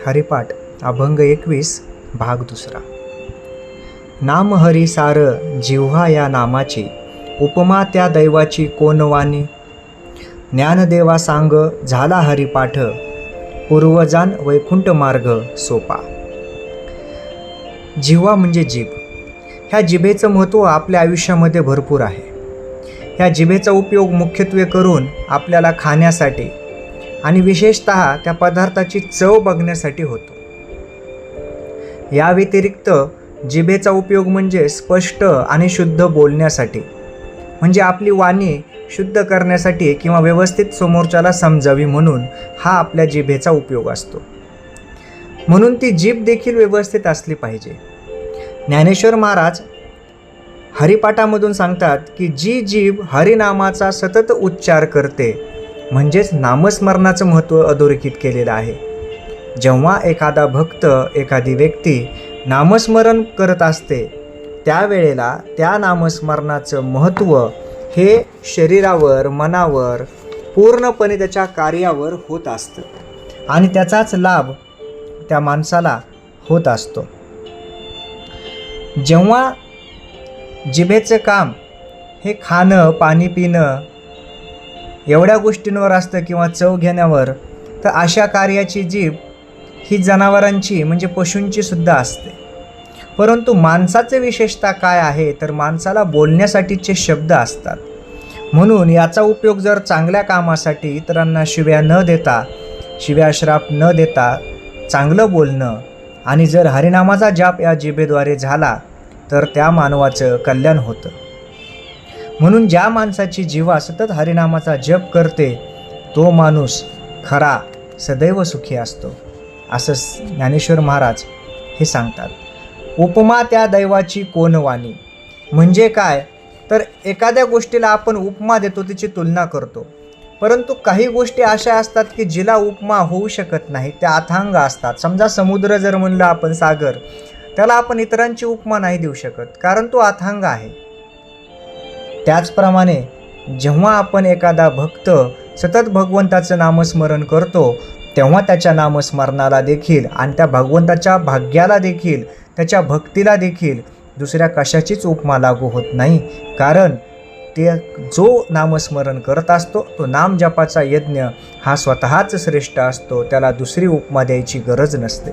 हरिपाठ अभंग 21 भाग 2. नाम हरी सार जिव्हा या नामाची, उपमा त्या दैवाची कोण वानी. ज्ञानदेवा सांग झाला हरिपाठ, पूर्वजान वैकुंठ मार्ग सोपा. जिव्हा म्हणजे जीभ. ह्या जिभेचं महत्त्व आपल्या आयुष्यामध्ये भरपूर आहे. ह्या जिभेचा उपयोग मुख्यत्वे करून आपल्याला खाण्यासाठी आणि विशेषतः त्या पदार्थाची चव बघण्यासाठी होतो. या व्यतिरिक्त जिभेचा उपयोग म्हणजे स्पष्ट आणि शुद्ध बोलण्यासाठी, म्हणजे आपली वाणी शुद्ध करण्यासाठी किंवा व्यवस्थित समोरच्याला समजावी म्हणून हा आपल्या जिभेचा उपयोग असतो. म्हणून ती जीभ देखील व्यवस्थित असली पाहिजे. ज्ञानेश्वर महाराज हरिपाठामधून सांगतात की जी जीभ हरिनामाचा सतत उच्चार करते, म्हणजेच नामस्मरणाचं महत्त्व अधोरेखित केलेलं आहे. जेव्हा एखादा भक्त, एखादी व्यक्ती नामस्मरण करत असते, त्यावेळेला त्या नामस्मरणाचं महत्त्व हे शरीरावर, मनावर, पूर्णपणे त्याच्या कार्यावर होत असतं आणि त्याचाच लाभ त्या माणसाला होत असतो. जेव्हा जिभेचं काम हे खाणं, पाणी पिणं एवढ्या गोष्टींवर असतं किंवा चव घेण्यावर, तर अशा कार्याची जीभ ही जनावरांची म्हणजे पशूंची सुद्धा असते. परंतु माणसाचे विशेषता काय आहे, तर माणसाला बोलण्यासाठीचे शब्द असतात. म्हणून याचा उपयोग जर चांगल्या कामासाठी, इतरांना शिव्या न देता, शिव्या श्राप न देता चांगलं बोलणं आणि जर हरिनामाचा जाप या जिभेद्वारे झाला तर त्या मानवाचं कल्याण होतं. म्हणून ज्या माणसाची जिव्हा सतत हरिनामाचा जप करते, तो माणूस खरा सदैव सुखी असतो, असं ज्ञानेश्वर महाराज हे सांगतात. उपमा त्या दैवाची कोण वानी. म्हणजे काय, तर एखाद्या गोष्टीला आपण उपमा देतो, तिची तुलना करतो. परंतु काही गोष्टी अशा असतात की जिला उपमा होऊ शकत नाही, त्या अथांग असतात. समजा समुद्र जर म्हणलं आपण, सागर, त्याला आपण इतरांची उपमा नाही देऊ शकत, कारण तो अथांग आहे. त्याचप्रमाणे जेव्हा आपण एखादा भक्त सतत भगवंताचं नामस्मरण करतो, तेव्हा त्याच्या नामस्मरणाला देखील आणि त्या भगवंताच्या भाग्याला देखील, त्याच्या भक्तीला देखील दुसऱ्या कशाचीच उपमा लागू होत नाही. कारण ते जो नामस्मरण करत असतो, तो नामजपाचा यज्ञ हा स्वतःच श्रेष्ठ असतो, त्याला दुसरी उपमा द्यायची गरज नसते.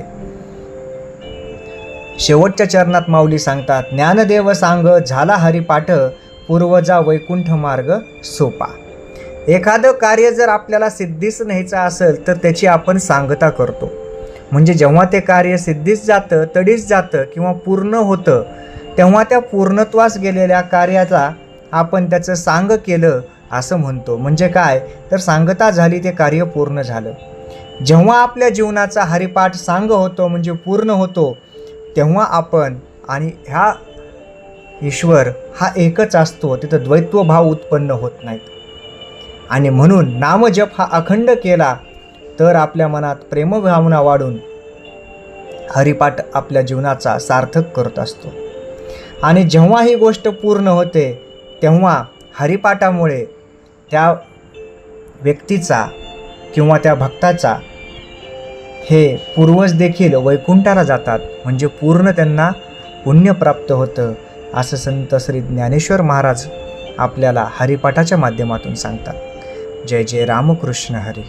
शेवटच्या चरणात माऊली सांगतात, ज्ञानदेव सांग झाला हरिपाठ, पूर्वजा वैकुंठ मार्ग सोपा. एखादं कार्य जर आपल्याला सिद्धीस न्यायचं असेल तर त्याची आपण सांगता करतो. म्हणजे जेव्हा ते कार्य सिद्धीस जातं, तडीस जातं किंवा पूर्ण होतं, तेव्हा त्या पूर्णत्वास गेलेल्या कार्याचा आपण त्याचं सांग केलं असं म्हणतो. म्हणजे काय, तर सांगता झाली, ते कार्य पूर्ण झालं. जेव्हा आपल्या जीवनाचा हरिपाठ सांग होतो, म्हणजे पूर्ण होतो, तेव्हा आपण आणि ह्या ईश्वर हा एकच असतो. तिथं द्वैत्व भाव उत्पन्न होत नाहीत. आणि म्हणून नामजप हा अखंड केला तर आपल्या मनात प्रेमभावना वाढून हरिपाठ आपल्या जीवनाचा सार्थक करत असतो. आणि जेव्हा ही गोष्ट पूर्ण होते, तेव्हा हरिपाठामुळे त्या व्यक्तीचा किंवा त्या भक्ताचा हे पूर्वज देखील वैकुंठाला जातात, म्हणजे पूर्ण त्यांना पुण्य प्राप्त होतं, असं संत श्री ज्ञानेश्वर महाराज आपल्याला हरिपाठाच्या माध्यमातून सांगतात. जय जय रामकृष्ण हरी.